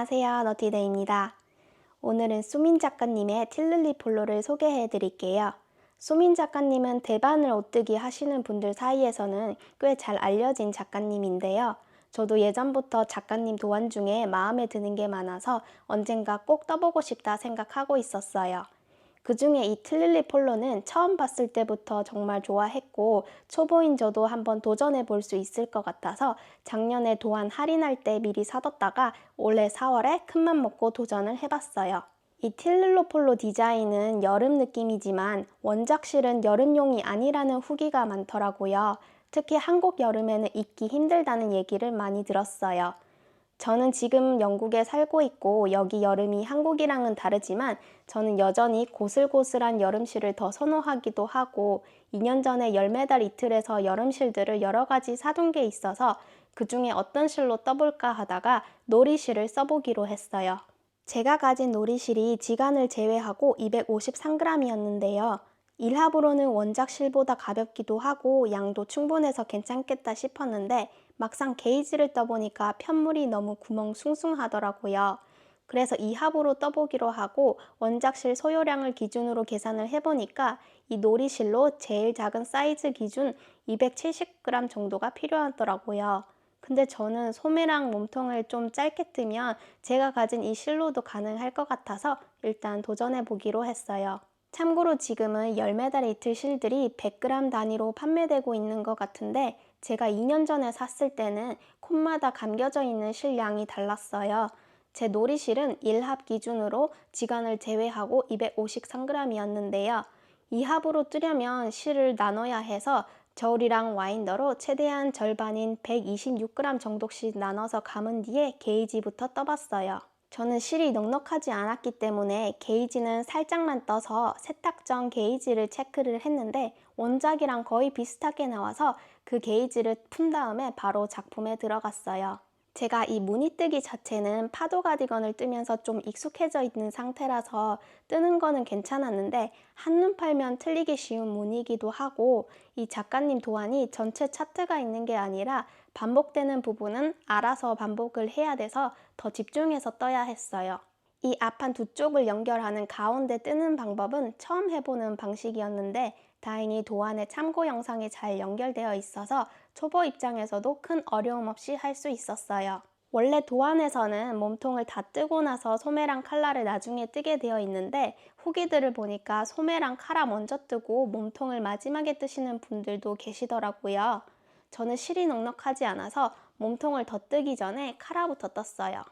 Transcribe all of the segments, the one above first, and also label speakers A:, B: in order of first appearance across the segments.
A: 안녕하세요, 너티데이입니다. 오늘은 수민 작가님의 틸를리 폴로를 소개해 드릴게요. 수민 작가님은 대바늘 옷뜨기 하시는 분들 사이에서는 꽤 잘 알려진 작가님인데요. 저도 예전부터 작가님 도안 중에 마음에 드는 게 많아서 언젠가 꼭 떠보고 싶다 생각하고 있었어요. 그중에 이 틸릴리 폴로는 처음 봤을 때부터 정말 좋아했고 초보인 저도 한번 도전해 볼 수 있을 것 같아서 작년에 도안 할인할 때 미리 사뒀다가 올해 4월에 큰맘 먹고 도전을 해봤어요. 이 틸릴로 폴로 디자인은 여름 느낌이지만 원작실은 여름용이 아니라는 후기가 많더라고요. 특히 한국 여름에는 입기 힘들다는 얘기를 많이 들었어요. 저는 지금 영국에 살고 있고 여기 여름이 한국이랑은 다르지만 저는 여전히 고슬고슬한 여름실을 더 선호하기도 하고 2년 전에 열매달 이틀에서 여름실들을 여러 가지 사둔 게 있어서 그 중에 어떤 실로 떠볼까 하다가 놀이실을 써보기로 했어요. 제가 가진 놀이실이 지간을 제외하고 253g이었는데요. 일합으로는 원작 실보다 가볍기도 하고 양도 충분해서 괜찮겠다 싶었는데 막상 게이지를 떠보니까 편물이 너무 구멍 숭숭하더라고요. 그래서 2합으로 떠보기로 하고 원작실 소요량을 기준으로 계산을 해보니까 이 놀이실로 제일 작은 사이즈 기준 270g 정도가 필요하더라고요. 근데 저는 소매랑 몸통을 좀 짧게 뜨면 제가 가진 이 실로도 가능할 것 같아서 일단 도전해 보기로 했어요. 참고로 지금은 열매달 이틀 실들이 100g 단위로 판매되고 있는 것 같은데 제가 2년 전에 샀을 때는 콘마다 감겨져 있는 실량이 달랐어요. 제 놀이실은 1합 기준으로 지간을 제외하고 253g이었는데요. 2합으로 뜨려면 실을 나눠야 해서 저울이랑 와인더로 최대한 절반인 126g 정도씩 나눠서 감은 뒤에 게이지부터 떠봤어요. 저는 실이 넉넉하지 않았기 때문에 게이지는 살짝만 떠서 세탁 전 게이지를 체크를 했는데 원작이랑 거의 비슷하게 나와서 그 게이지를 푼 다음에 바로 작품에 들어갔어요. 제가 이 무늬뜨기 자체는 파도 가디건을 뜨면서 좀 익숙해져 있는 상태라서 뜨는 거는 괜찮았는데 한눈 팔면 틀리기 쉬운 무늬이기도 하고 이 작가님 도안이 전체 차트가 있는 게 아니라 반복되는 부분은 알아서 반복을 해야 돼서 더 집중해서 떠야 했어요. 이 앞판 두 쪽을 연결하는 가운데 뜨는 방법은 처음 해보는 방식이었는데 다행히 도안에 참고 영상이 잘 연결되어 있어서 초보 입장에서도 큰 어려움 없이 할 수 있었어요. 원래 도안에서는 몸통을 다 뜨고 나서 소매랑 칼라를 나중에 뜨게 되어 있는데 후기들을 보니까 소매랑 칼라 먼저 뜨고 몸통을 마지막에 뜨시는 분들도 계시더라고요. 저는 실이 넉넉하지 않아서 몸통을 더 뜨기 전에 칼라부터 떴어요.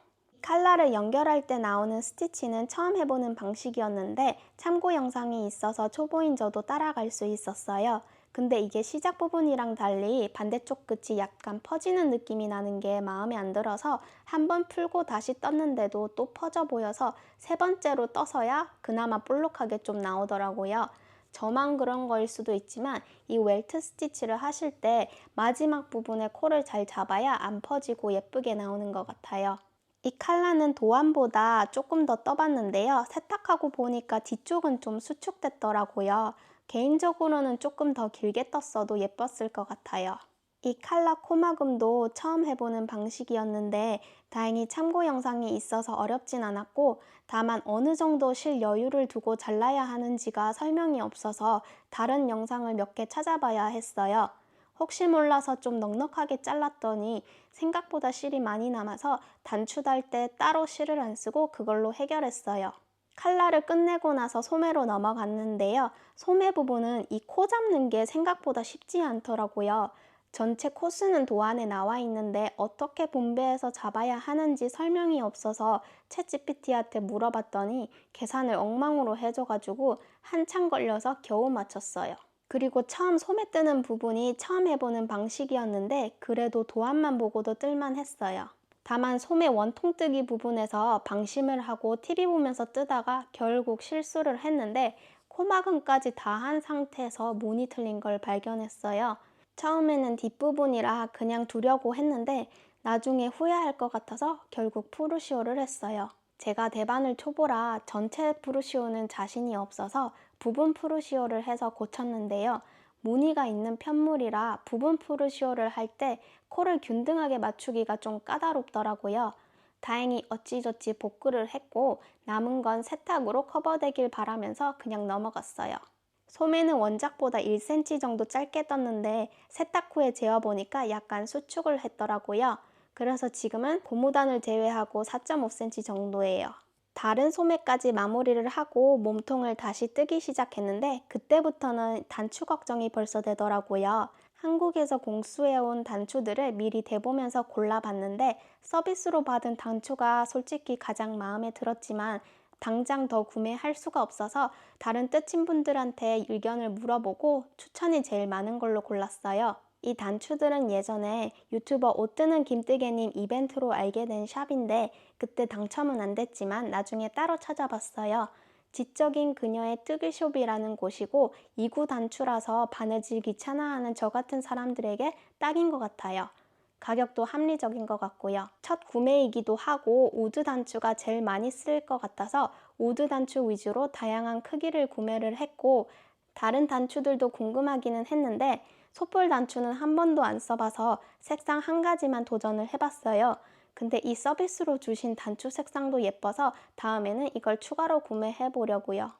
A: 칼라를 연결할 때 나오는 스티치는 처음 해보는 방식이었는데 참고 영상이 있어서 초보인 저도 따라갈 수 있었어요. 근데 이게 시작 부분이랑 달리 반대쪽 끝이 약간 퍼지는 느낌이 나는 게 마음에 안 들어서 한 번 풀고 다시 떴는데도 또 퍼져 보여서 세 번째로 떠서야 그나마 볼록하게 좀 나오더라고요. 저만 그런 거일 수도 있지만 이 웰트 스티치를 하실 때 마지막 부분에 코를 잘 잡아야 안 퍼지고 예쁘게 나오는 것 같아요. 이 칼라는 도안보다 조금 더 떠봤는데요. 세탁하고 보니까 뒤쪽은 좀 수축됐더라고요. 개인적으로는 조금 더 길게 떴어도 예뻤을 것 같아요. 이 칼라 코막음도 처음 해보는 방식이었는데 다행히 참고 영상이 있어서 어렵진 않았고 다만 어느 정도 실 여유를 두고 잘라야 하는지가 설명이 없어서 다른 영상을 몇 개 찾아봐야 했어요. 혹시 몰라서 좀 넉넉하게 잘랐더니 생각보다 실이 많이 남아서 단추 달 때 따로 실을 안 쓰고 그걸로 해결했어요. 칼라를 끝내고 나서 소매로 넘어갔는데요. 소매 부분은 이 코 잡는 게 생각보다 쉽지 않더라고요. 전체 코스는 도안에 나와 있는데 어떻게 분배해서 잡아야 하는지 설명이 없어서 챗GPT한테 물어봤더니 계산을 엉망으로 해줘가지고 한참 걸려서 겨우 맞췄어요. 그리고 처음 소매 뜨는 부분이 처음 해보는 방식이었는데 그래도 도안만 보고도 뜰만 했어요. 다만 소매 원통 뜨기 부분에서 방심을 하고 TV 보면서 뜨다가 결국 실수를 했는데 코막음까지 다 한 상태에서 무늬 틀린 걸 발견했어요. 처음에는 뒷부분이라 그냥 두려고 했는데 나중에 후회할 것 같아서 결국 푸르시오를 했어요. 제가 대바늘 초보라 전체 푸르시오는 자신이 없어서 부분 푸르시오를 해서 고쳤는데요. 무늬가 있는 편물이라 부분 푸르시오를 할 때 코를 균등하게 맞추기가 좀 까다롭더라고요. 다행히 어찌저찌 복구를 했고 남은 건 세탁으로 커버되길 바라면서 그냥 넘어갔어요. 소매는 원작보다 1cm 정도 짧게 떴는데 세탁 후에 재어보니까 약간 수축을 했더라고요. 그래서 지금은 고무단을 제외하고 4.5cm 정도예요. 다른 소매까지 마무리를 하고 몸통을 다시 뜨기 시작했는데 그때부터는 단추 걱정이 벌써 되더라고요. 한국에서 공수해온 단추들을 미리 대보면서 골라봤는데 서비스로 받은 단추가 솔직히 가장 마음에 들었지만 당장 더 구매할 수가 없어서 다른 뜻친 분들한테 의견을 물어보고 추천이 제일 많은 걸로 골랐어요. 이 단추들은 예전에 유튜버 옷 뜨는 김뜨개님 이벤트로 알게 된 샵인데 그때 당첨은 안 됐지만 나중에 따로 찾아봤어요. 지적인 그녀의 뜨개숍이라는 곳이고 2구 단추라서 바느질 귀찮아하는 저 같은 사람들에게 딱인 것 같아요. 가격도 합리적인 것 같고요. 첫 구매이기도 하고 우드 단추가 제일 많이 쓸 것 같아서 우드 단추 위주로 다양한 크기를 구매를 했고 다른 단추들도 궁금하기는 했는데 솥볼 단추는 한 번도 안 써봐서 색상 한 가지만 도전을 해봤어요. 근데 이 서비스로 주신 단추 색상도 예뻐서 다음에는 이걸 추가로 구매해 보려고요.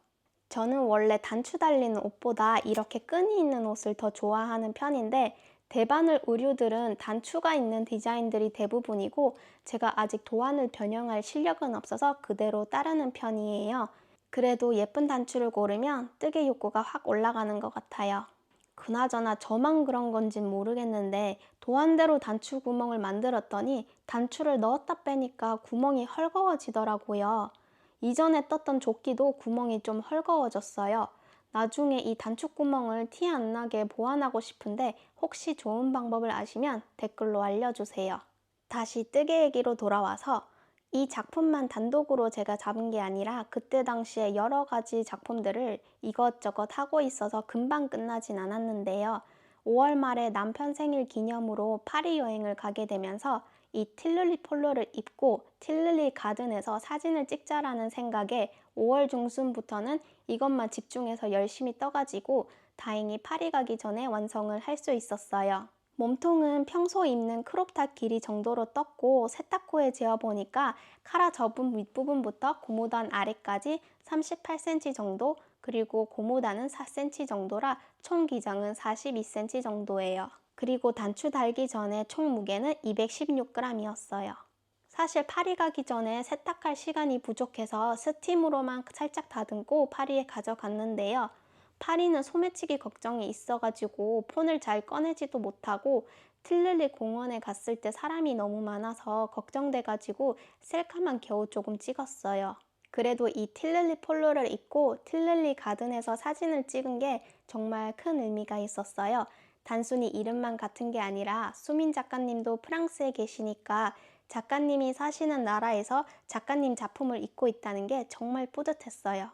A: 저는 원래 단추 달린 옷보다 이렇게 끈이 있는 옷을 더 좋아하는 편인데 대바늘 의류들은 단추가 있는 디자인들이 대부분이고 제가 아직 도안을 변형할 실력은 없어서 그대로 따르는 편이에요. 그래도 예쁜 단추를 고르면 뜨개 욕구가 확 올라가는 것 같아요. 그나저나 저만 그런 건진 모르겠는데 도안대로 단추 구멍을 만들었더니 단추를 넣었다 빼니까 구멍이 헐거워지더라고요. 이전에 떴던 조끼도 구멍이 좀 헐거워졌어요. 나중에 이 단추 구멍을 티 안 나게 보완하고 싶은데 혹시 좋은 방법을 아시면 댓글로 알려주세요. 다시 뜨개 얘기로 돌아와서 이 작품만 단독으로 제가 잡은 게 아니라 그때 당시에 여러 가지 작품들을 이것저것 하고 있어서 금방 끝나진 않았는데요. 5월 말에 남편 생일 기념으로 파리 여행을 가게 되면서 이 틸룰리 폴로를 입고 틸룰리 가든에서 사진을 찍자라는 생각에 5월 중순부터는 이것만 집중해서 열심히 떠가지고 다행히 파리 가기 전에 완성을 할 수 있었어요. 몸통은 평소 입는 크롭탑 길이 정도로 떴고 세탁 후에 재어보니까 카라 접은 윗부분부터 고무단 아래까지 38cm 정도 그리고 고무단은 4cm 정도라 총 기장은 42cm 정도예요. 그리고 단추 달기 전에 총 무게는 216g이었어요. 사실 파리 가기 전에 세탁할 시간이 부족해서 스팀으로만 살짝 다듬고 파리에 가져갔는데요. 파리는 소매치기 걱정이 있어가지고 폰을 잘 꺼내지도 못하고 틸룰리 공원에 갔을 때 사람이 너무 많아서 걱정돼가지고 셀카만 겨우 조금 찍었어요. 그래도 이 틸룰리 폴로를 입고 틸룰리 가든에서 사진을 찍은 게 정말 큰 의미가 있었어요. 단순히 이름만 같은 게 아니라 수민 작가님도 프랑스에 계시니까 작가님이 사시는 나라에서 작가님 작품을 입고 있다는 게 정말 뿌듯했어요.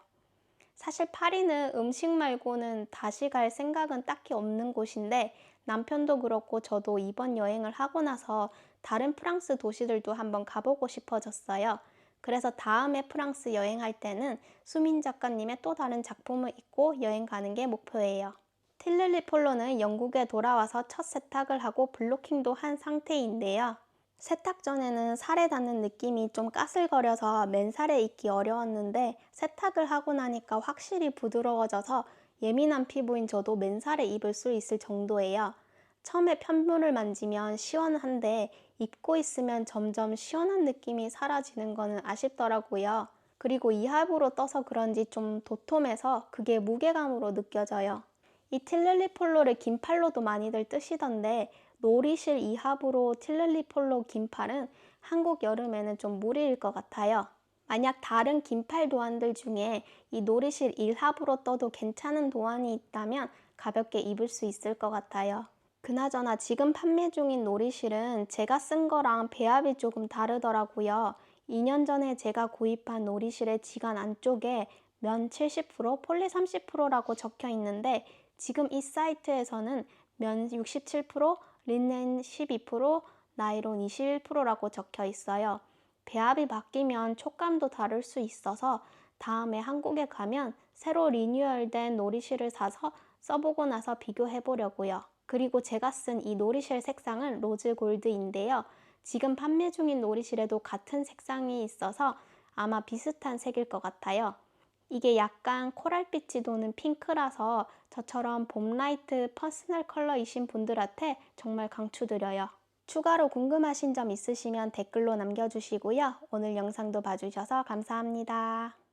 A: 사실 파리는 음식 말고는 다시 갈 생각은 딱히 없는 곳인데 남편도 그렇고 저도 이번 여행을 하고 나서 다른 프랑스 도시들도 한번 가보고 싶어졌어요. 그래서 다음에 프랑스 여행할 때는 수민 작가님의 또 다른 작품을 입고 여행 가는 게 목표예요. 틸룰리 폴로는 영국에 돌아와서 첫 세탁을 하고 블로킹도 한 상태인데요. 세탁 전에는 살에 닿는 느낌이 좀 까슬거려서 맨살에 입기 어려웠는데 세탁을 하고 나니까 확실히 부드러워져서 예민한 피부인 저도 맨살에 입을 수 있을 정도예요. 처음에 편물을 만지면 시원한데 입고 있으면 점점 시원한 느낌이 사라지는 거는 아쉽더라고요. 그리고 이하부로 떠서 그런지 좀 도톰해서 그게 무게감으로 느껴져요. 이 틸룰리 폴로를 긴팔로도 많이들 뜨시던데 놀이실 이하부로 틸룰리 폴로 긴팔은 한국 여름에는 좀 무리일 것 같아요. 만약 다른 긴팔 도안들 중에 이 놀이실 1합으로 떠도 괜찮은 도안이 있다면 가볍게 입을 수 있을 것 같아요. 그나저나 지금 판매 중인 놀이실은 제가 쓴 거랑 배합이 조금 다르더라고요. 2년 전에 제가 구입한 놀이실의 지간 안쪽에 면 70%, 폴리 30%라고 적혀 있는데 지금 이 사이트에서는 면 67%, 린넨 12%, 나이론 21%라고 적혀 있어요. 배합이 바뀌면 촉감도 다를 수 있어서 다음에 한국에 가면 새로 리뉴얼된 놀이실을 사서 써보고 나서 비교해 보려고요. 그리고 제가 쓴 이 놀이실 색상은 로즈 골드인데요. 지금 판매 중인 노리실에도 같은 색상이 있어서 아마 비슷한 색일 것 같아요. 이게 약간 코랄빛이 도는 핑크라서 저처럼 봄 라이트 퍼스널 컬러이신 분들한테 정말 강추드려요. 추가로 궁금하신 점 있으시면 댓글로 남겨주시고요. 오늘 영상도 봐주셔서 감사합니다.